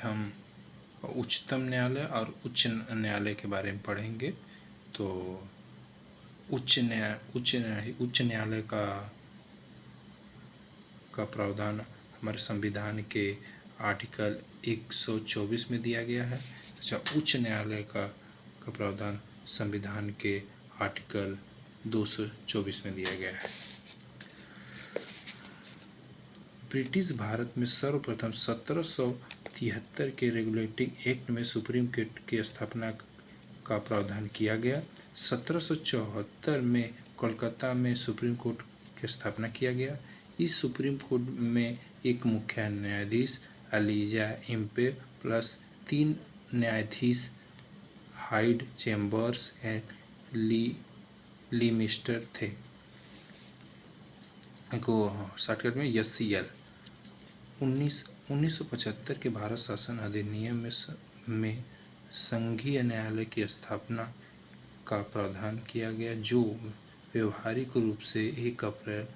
हम उच्चतम न्यायालय और उच्च न्यायालय के बारे में पढ़ेंगे। तो उच्च न्यायालय का प्रावधान हमारे संविधान के आर्टिकल 124 में दिया गया है। अच्छा, उच्च न्यायालय का प्रावधान संविधान के आर्टिकल 224 में दिया गया है। ब्रिटिश भारत में सर्वप्रथम 1773 के रेगुलेटिंग एक्ट में सुप्रीम कोर्ट की स्थापना का प्रावधान किया गया। 1774 में कोलकाता में सुप्रीम कोर्ट की स्थापना किया गया। इस सुप्रीम कोर्ट में एक मुख्य न्यायाधीश एलिजा इम्पे प्लस 3 न्यायाधीश हाइड चैम्बर्स एंड लीमिस्टर थे। शॉर्टकट में SCL। 1975 के भारत शासन अधिनियम में संघीय न्यायालय की स्थापना का प्रावधान किया गया, जो व्यवहारिक रूप से 1 अप्रैल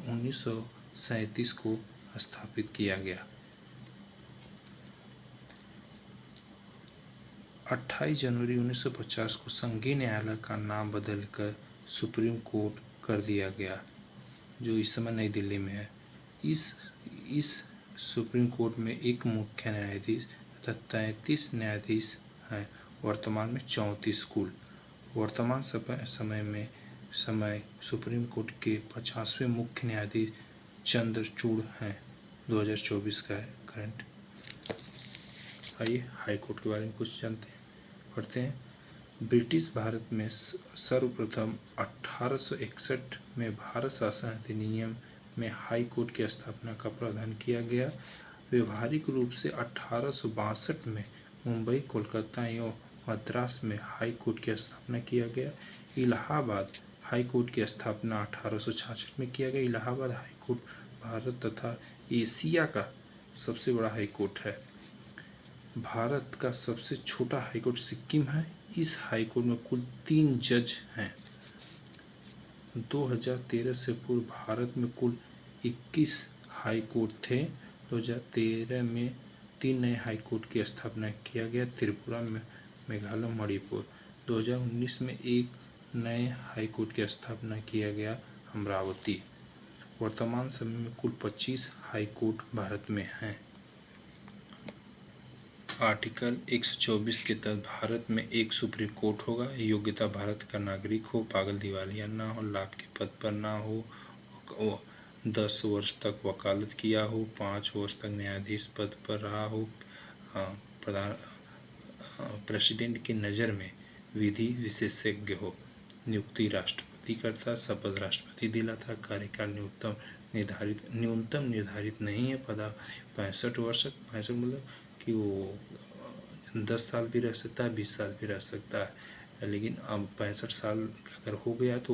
1937 को स्थापित किया गया। 28 जनवरी 1950 को संघीय न्यायालय का नाम बदलकर सुप्रीम कोर्ट कर दिया गया, जो इस समय नई दिल्ली में है। इस सुप्रीम कोर्ट में एक मुख्य न्यायाधीश तथा 33 न्यायाधीश हैं। वर्तमान में 34 कुल। वर्तमान समय सुप्रीम कोर्ट के 50वें मुख्य न्यायाधीश चंद्रचूड़ हैं। 2024 का है करंट। आइए हाई कोर्ट के बारे में कुछ पढ़ते हैं। ब्रिटिश भारत में सर्वप्रथम 1861 में भारत शासन अधिनियम में हाई कोर्ट की स्थापना का प्रावधान किया गया। व्यवहारिक रूप से 1862 में मुंबई, कोलकाता एवं मद्रास में हाई कोर्ट की स्थापना किया गया। इलाहाबाद हाई कोर्ट की स्थापना 1866 में किया गया। इलाहाबाद हाई कोर्ट भारत तथा एशिया का सबसे बड़ा हाई कोर्ट है। भारत का सबसे छोटा हाई कोर्ट सिक्किम है। इस हाई कोर्ट में कुल 3 जज हैं। 2013 से पूर्व भारत में कुल 21 हाई कोर्ट थे। 2013 में 3 नए हाई कोर्ट की स्थापना किया गया, त्रिपुरा, मेघालय, मणिपुर। 2019 में एक नए हाई कोर्ट की स्थापना किया गया, अमरावती। वर्तमान समय में कुल 25 हाई कोर्ट भारत में हैं। आर्टिकल 124 के तहत भारत में एक सुप्रीम कोर्ट होगा। योग्यता भारत का नागरिक हो, पागल दिवालिया ना हो, लाभ के पद पर ना हो, 10 वर्ष तक वकालत किया हो, 5 वर्ष तक न्यायाधीश पद पर रहा हो, प्रेसिडेंट की नज़र में विधि विशेषज्ञ हो। नियुक्ति राष्ट्रपति करता, शपथ राष्ट्रपति दिलाता। कार्यकाल न्यूनतम निर्धारित नहीं है। पदा 65 वर्ष। 65 मतलब कि वो 10 साल भी रह सकता है, 20 साल भी रह सकता है, लेकिन अब 65 साल अगर हो गया तो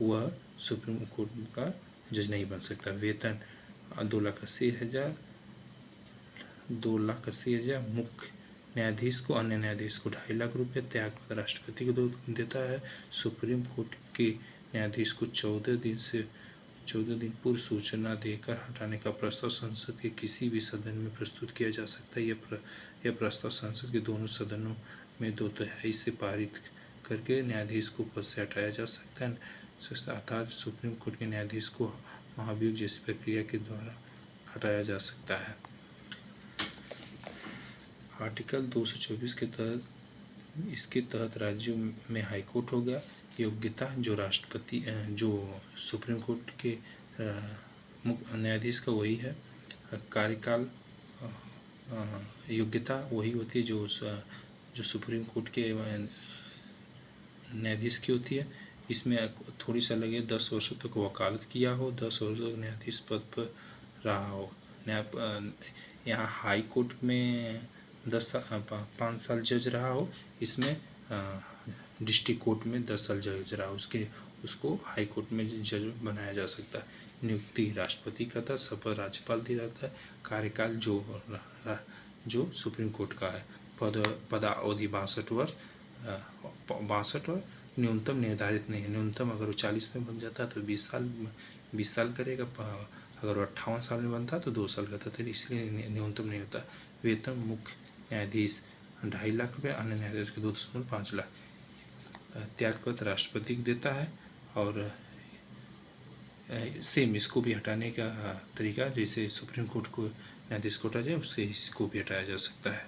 वह सुप्रीम कोर्ट का जज नहीं बन सकता। वेतन 2,80,000 मुख्य न्यायाधीश को, अन्य न्यायाधीश को 2.5 लाख रुपये। त्यागपत्र राष्ट्रपति को देता है। सुप्रीम कोर्ट के न्यायाधीश को 14 दिन पूर्व सूचना देकर हटाने का प्रस्ताव संसद के किसी भी सदन में प्रस्तुत किया जा सकता है। यह प्रस्ताव संसद के दोनों सदनों में 2/3 से पारित करके न्यायाधीश को पद से हटाया जा सकता है। अर्थात सुप्रीम कोर्ट के न्यायाधीश को महाभियोग जैसी प्रक्रिया के द्वारा हटाया जा सकता है। आर्टिकल 224 के तहत राज्यों में हाई कोर्ट हो गया। योग्यता जो सुप्रीम कोर्ट के न्यायाधीश का वही है। कार्यकाल योग्यता वही होती है जो सुप्रीम कोर्ट के न्यायाधीश की होती है। इसमें थोड़ी सा लगे 10 वर्षों तक वकालत किया हो, 10 वर्षों तक न्यायाधीश पद पर रहा हो। यहाँ हाई कोर्ट में 5 साल जज रहा हो। इसमें डिस्ट्रिक्ट कोर्ट में 10 साल जज रहा हो, उसको हाई कोर्ट में जज बनाया जा सकता है। नियुक्ति राष्ट्रपति का था, शपथ राज्यपाल दिलाता है। कार्यकाल जो सुप्रीम कोर्ट का है। पदावधि 62 वर्ष। न्यूनतम निर्धारित नहीं है। न्यूनतम अगर वो 40 में बन जाता है तो 20 साल करेगा। अगर वो 58 साल में बनता तो 2 साल का था, तो इसलिए न्यूनतम नहीं होता। वेतन मुख्य न्यायाधीश 2.5 लाख रुपये, अन्य न्यायाधीश के 2.5 लाख। त्यागपत्र राष्ट्रपति को देता है। और सेम इसको भी हटाने का तरीका, जैसे सुप्रीम कोर्ट को न्यायाधीश को हटाया जाए, उससे इसको भी हटाया जा सकता है।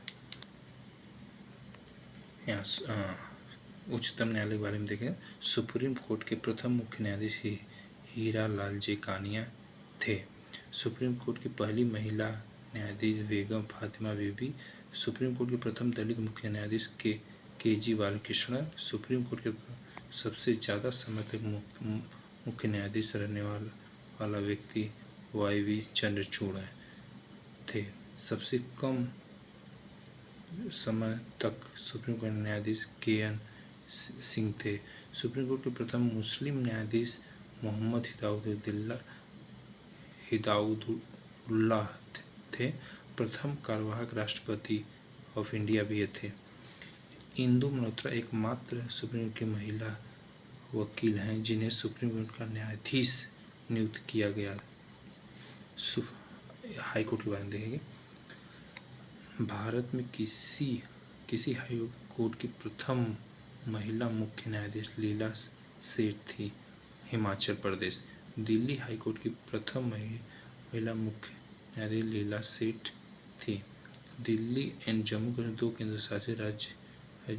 यहाँ उच्चतम न्यायालय के बारे में देखें। सुप्रीम कोर्ट के प्रथम मुख्य न्यायाधीश हीरा लाल जे कानिया थे। सुप्रीम कोर्ट की पहली महिला न्यायाधीश बेगम फातिमा बीबी। सुप्रीम कोर्ट के प्रथम दलित मुख्य न्यायाधीश के जी बालकृष्णन। सुप्रीम कोर्ट के सबसे ज़्यादा समय तक मुख्य न्यायाधीश रहने वाला व्यक्ति वाई चंद्रचूड़ थे। सबसे कम समय तक सुप्रीम कोर्ट न्यायाधीश के.एन. सिंह थे। सुप्रीम कोर्ट के प्रथम मुस्लिम न्यायाधीश मोहम्मद हिदाउद्दुल्लाह थे। प्रथम कार्यवाहक राष्ट्रपति ऑफ इंडिया भी थे। इंदु मल्होत्रा एकमात्र सुप्रीम कोर्ट की महिला वकील हैं जिन्हें सुप्रीम कोर्ट का न्यायाधीश नियुक्त किया गया। हाई कोर्ट के बारे में देखेंगे। भारत में किसी हाई कोर्ट की प्रथम महिला मुख्य न्यायाधीश लीला सेठ थी, हिमाचल प्रदेश। दिल्ली हाई कोर्ट की प्रथम महिला मुख्य न्यायाधीश लीला सेठ थी। दिल्ली एंड जम्मू कश्मीर 2 केंद्र शासित राज्य है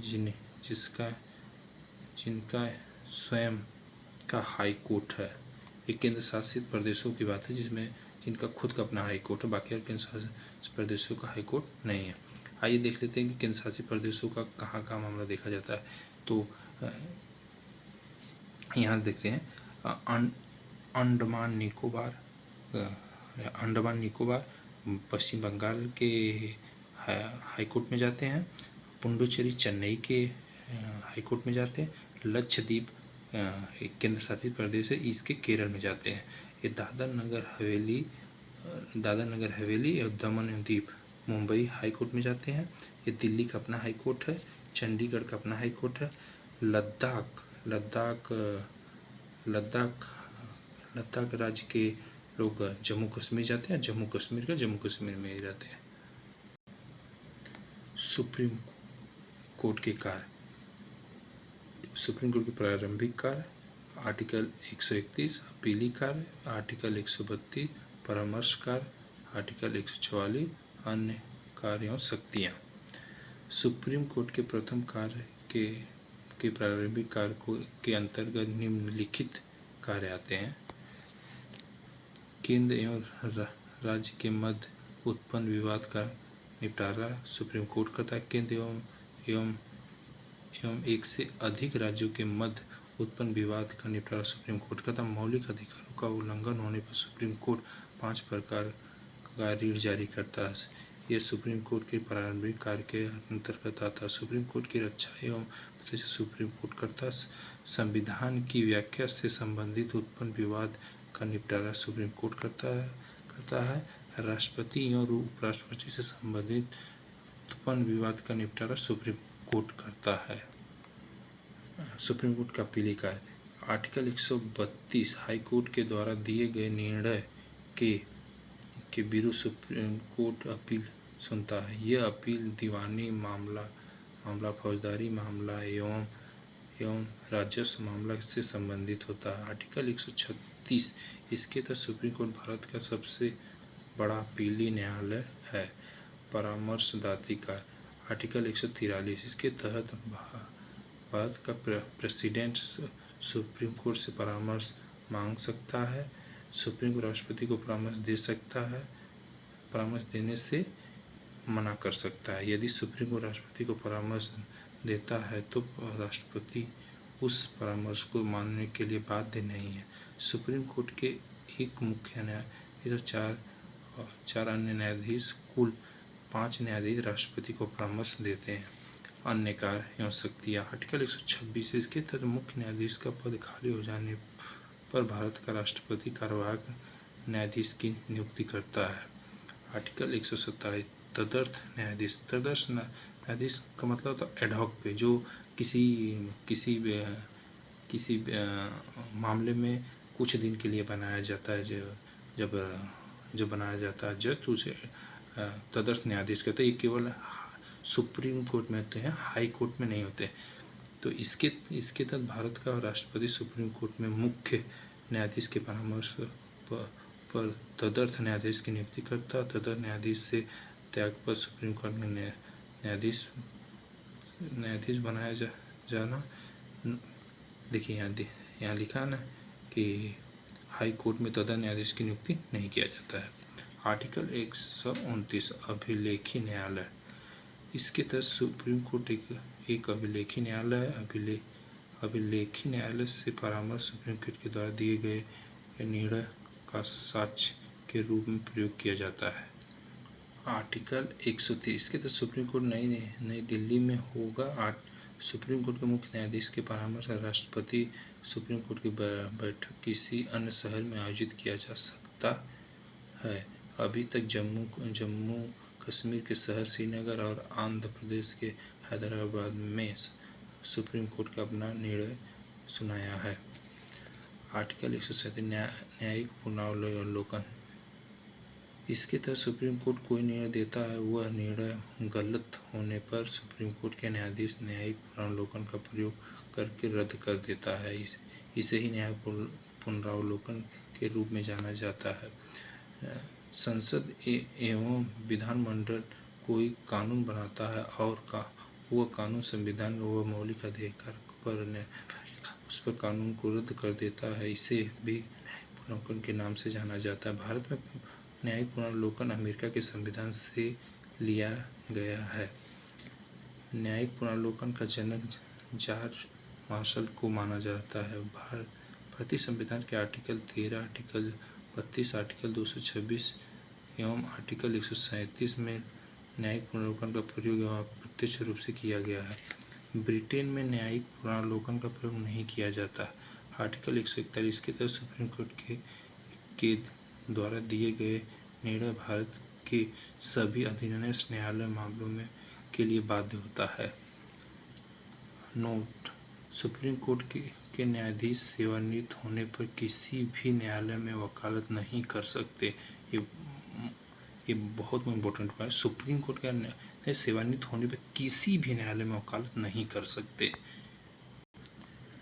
जिनका स्वयं का हाई कोर्ट है। एक केंद्र शासित प्रदेशों की बात है जिनका खुद का अपना हाई कोर्ट है, बाकी केंद्र शासित प्रदेशों का हाई कोर्ट नहीं है। आइए देख लेते हैं कि केंद्र शासित प्रदेशों का कहाँ कहाँ मामला देखा जाता है। तो यहाँ देखते हैं अंडमान निकोबार पश्चिम बंगाल के हाई कोर्ट में जाते हैं। पुडुचेरी चेन्नई के हाई कोर्ट में जाते हैं। लक्षद्वीप एक केंद्र शासित प्रदेश है, इसके केरल में जाते हैं। ये दादर नगर हवेली और दमन एवं दीव मुंबई हाई कोर्ट में जाते हैं। ये दिल्ली का अपना हाई कोर्ट है। चंडीगढ़ का अपना हाई कोर्ट है। लद्दाख राज्य के लोग जम्मू कश्मीर जाते हैं। जम्मू कश्मीर में ही रहते हैं। सुप्रीम कोर्ट के कार्य। सुप्रीम कोर्ट के प्रारंभिक कार्य आर्टिकल 131, अपीली कार्य आर्टिकल 132, परामर्श कार्य आर्टिकल 144, अन्य कार्य एवं शक्तियाँ। सुप्रीम कोर्ट के प्रथम कार्य के प्रारंभिक कार्य के अंतर्गत निम्नलिखित कार्य आते हैं। केंद्र एवं राज्य के मध्य उत्पन्न विवाद का निपटारा सुप्रीम कोर्ट करता है। केंद्र एवं एक से अधिक राज्यों के मध्य उत्पन्न विवाद का निपटारा सुप्रीम कोर्ट करता है। मौलिक अधिकारों का उल्लंघन होने पर सुप्रीम कोर्ट 5 प्रकार का रीट जारी करता है। यह सुप्रीम कोर्ट के प्रारंभिक कार्य के अंतर्गत आता है। सुप्रीम कोर्ट की रक्षा एवं प्रतिष्ठा सुप्रीम कोर्ट करता है। संविधान की व्याख्या से संबंधित उत्पन्न विवाद का निपटारा सुप्रीम कोर्ट करता है। राष्ट्रपति एवं उपराष्ट्रपति से संबंधित उत्पन्न विवाद का निपटारा सुप्रीम कोर्ट करता है। सुप्रीम कोर्ट का अपीली कार्य आर्टिकल 132 हाई कोर्ट के द्वारा दिए गए निर्णय के विरुद्ध सुप्रीम कोर्ट अपील सुनता है। यह अपील दीवानी मामला फौजदारी मामला एवं राजस्व मामला से संबंधित होता है। आर्टिकल 136 इसके तहत सुप्रीम कोर्ट भारत का सबसे बड़ा अपीली न्यायालय है। परामर्शदात्री कार्य आर्टिकल 143 इसके तहत भारत का प्रेसिडेंट सुप्रीम कोर्ट से परामर्श मांग सकता है। सुप्रीम कोर्ट राष्ट्रपति को परामर्श दे सकता है, परामर्श देने से मना कर सकता है। यदि सुप्रीम कोर्ट राष्ट्रपति को परामर्श देता है तो राष्ट्रपति उस परामर्श को मानने के लिए बाध्य नहीं है। सुप्रीम कोर्ट के एक मुख्य न्यायाधीश और 4 अन्य न्यायाधीश कुल 5 न्यायाधीश राष्ट्रपति को परामर्श देते हैं। अन्य कार्य एवं शक्तियाँ आर्टिकल 126 इसके तहत मुख्य न्यायाधीश का पद खाली हो जाने पर भारत का राष्ट्रपति कार्यवाहक न्यायाधीश की नियुक्ति करता है। आर्टिकल 127 तदर्थ न्यायाधीश का मतलब होता है एडहॉक पे, जो किसी मामले में कुछ दिन के लिए बनाया जाता है, जब जब बनाया जाता है जज, उसे तदर्थ न्यायाधीश कहते हैं। ये केवल सुप्रीम कोर्ट में होते हैं, हाई कोर्ट में नहीं होते। तो इसके तहत भारत का राष्ट्रपति सुप्रीम कोर्ट में मुख्य न्यायाधीश के परामर्श पर तदर्थ न्यायाधीश की नियुक्ति करता। तदर्थ न्यायाधीश से त्याग पर सुप्रीम कोर्ट में न्यायाधीश बनाया जाना। देखिए यहाँ लिखा ना कि हाई कोर्ट में तदर्थ न्यायाधीश की नियुक्ति नहीं किया जाता है। आर्टिकल 129 अभिलेखी न्यायालय। इसके तहत सुप्रीम कोर्ट एक अभिलेखी न्यायालय है। अभिलेखी न्यायालय से परामर्श सुप्रीम कोर्ट के द्वारा दिए गए निर्णय का साक्ष्य के रूप में प्रयोग किया जाता है। आर्टिकल 130 के तहत सुप्रीम कोर्ट नई दिल्ली में होगा। सुप्रीम कोर्ट के मुख्य न्यायाधीश के परामर्श राष्ट्रपति सुप्रीम कोर्ट की बैठक किसी अन्य शहर में आयोजित किया जा सकता है। अभी तक जम्मू कश्मीर के शहर श्रीनगर और आंध्र प्रदेश के हैदराबाद में सुप्रीम कोर्ट का अपना निर्णय सुनाया है। आर्टिकल 137 न्यायिक पुनरावलोकन। इसके तहत सुप्रीम कोर्ट कोई निर्णय देता है, वह निर्णय गलत होने पर सुप्रीम कोर्ट के न्यायाधीश न्यायिक पुनरावलोकन का प्रयोग करके रद्द कर देता है। इसे ही न्यायिक पुनरावलोकन के रूप में जाना जाता है। संसद एवं विधानमंडल कोई कानून बनाता है और वह कानून संविधान व मौलिक अधिकार पर उस पर कानून को रद्द कर देता है। इसे भी न्यायिक पुनरावलोकन के नाम से जाना जाता है। भारत में न्यायिक पुनरावलोकन अमेरिका के संविधान से लिया गया है। न्यायिक पुनरावलोकन का जनक जॉर्ज मार्शल को माना जाता है। भारतीय संविधान के आर्टिकल 13, आर्टिकल 32, आर्टिकल 226 एवं आर्टिकल 137 में न्यायिक पुनरावलोकन का प्रयोग अप्रत्यक्ष रूप से किया गया है। ब्रिटेन में न्यायिक पुनरावलोकन का प्रयोग नहीं किया जाता। आर्टिकल 141 के तहत सुप्रीम कोर्ट के द्वारा दिए गए निर्णय भारत के सभी अधीनस्थ न्यायालय मामलों में के लिए बाध्य होता है। नोट: सुप्रीम कोर्ट के न्यायाधीश सेवानिवृत्त होने पर किसी भी न्यायालय में वकालत नहीं कर सकते। ये बहुत इम्पोर्टेंट है। सुप्रीम कोर्ट का सेवानिवृत्त होने पर किसी भी न्यायालय में वकालत नहीं कर सकते,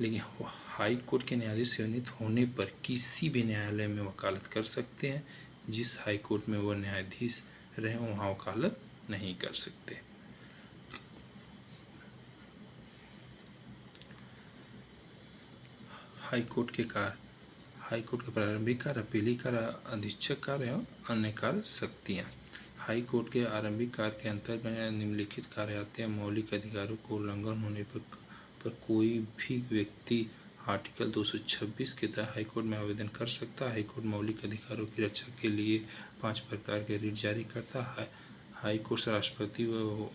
लेकिन हाई कोर्ट के न्यायाधीश सेवानिवृत्त होने पर किसी भी न्यायालय में वकालत कर सकते हैं। जिस हाई कोर्ट में वह न्यायाधीश रहे वहाँ वकालत नहीं कर सकते। हाई कोर्ट के प्रारंभिक कार्य, अपीलीय कार्य, अधीक्षक कार्य एवं अन्य कार्य शक्तियाँ। हाई कोर्ट के आरंभिक कार्य के अंतर्गत निम्नलिखित कार्य आते हैं। मौलिक अधिकारों को उल्लंघन होने पर कोई भी व्यक्ति आर्टिकल 226 के तहत हाईकोर्ट में आवेदन कर सकता है। हाईकोर्ट मौलिक अधिकारों की रक्षा के लिए 5 प्रकार के रिट जारी करता है। हाईकोर्ट राष्ट्रपति व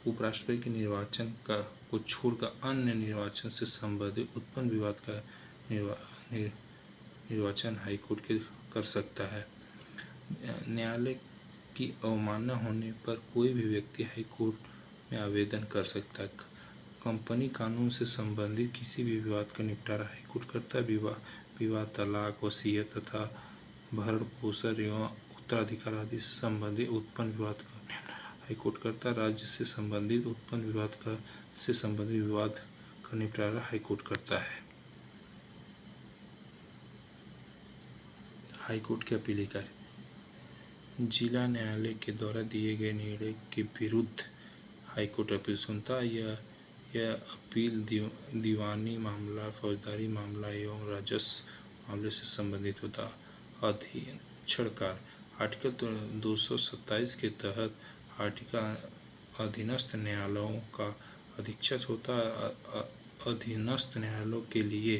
उपराष्ट्रपति के निर्वाचन को छोड़कर अन्य निर्वाचन से संबंधित उत्पन्न विवाद का निर्वाचन हाईकोर्ट के कर सकता है। न्यायालय की अवमानना होने पर कोई भी व्यक्ति हाईकोर्ट में आवेदन कर सकता है। कंपनी कानून से संबंधित किसी भी विवाद का निपटारा हाईकोर्ट करता है। विवाद, तलाक, वसीयत तथा भरण पोषण एवं उत्तराधिकार आदि से संबंधित उत्पन्न विवाद का हाईकोर्ट करता है। राज्य से संबंधित उत्पन्न विवाद का निपटारा हाईकोर्ट करता है। हाईकोर्ट के अपीलीय कार्य। जिला न्यायालय के द्वारा दिए गए निर्णय के विरुद्ध हाईकोर्ट अपील सुनता है। यह अपील दीवानी मामला, फौजदारी मामला एवं राजस्व मामले से संबंधित होता है। अधीक्षण कार्य। आर्टिकल 227 के तहत अधीनस्थ न्यायालयों का अधीक्षक होता है। अधीनस्थ न्यायालयों के लिए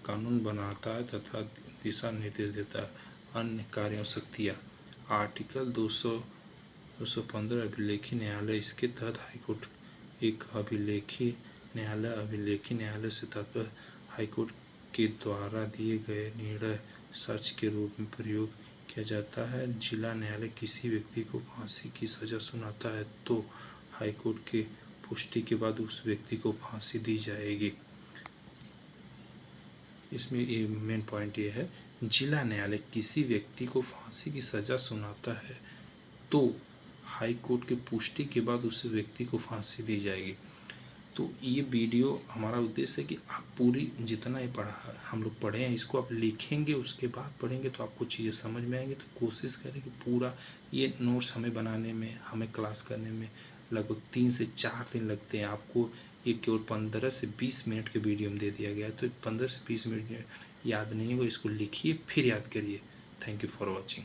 कानून बनाता है तथा दिशा निर्देश देता है। अन्य कार्यों शक्तियाँ। आर्टिकल 215 अभिलेखी न्यायालय। इसके तहत हाईकोर्ट एक अभिलेखी न्यायालय से तात्पर्य हाईकोर्ट के द्वारा दिए गए निर्णय साक्ष्य के रूप में प्रयोग किया जाता है। जिला न्यायालय किसी व्यक्ति को फांसी की सजा सुनाता है तो हाईकोर्ट के पुष्टि के बाद उस व्यक्ति को फांसी दी जाएगी। इसमें ये मेन पॉइंट ये है, जिला न्यायालय किसी व्यक्ति को फांसी की सज़ा सुनाता है तो हाई कोर्ट की पुष्टि के बाद उस व्यक्ति को फांसी दी जाएगी। तो ये वीडियो हमारा उद्देश्य है कि आप पूरी जितना ही पढ़ा हम लोग पढ़े हैं इसको आप लिखेंगे, उसके बाद पढ़ेंगे तो आपको चीज़ें समझ में आएंगी। तो कोशिश करें कि पूरा ये नोट्स हमें बनाने में, हमें क्लास करने में लगभग 3 से 4 दिन लगते हैं। आपको ये केवल 15 से 20 मिनट के वीडियो में दे दिया गया है, तो 15 से 20 मिनट याद नहीं होगा, इसको लिखिए फिर याद करिए। Thank you for watching.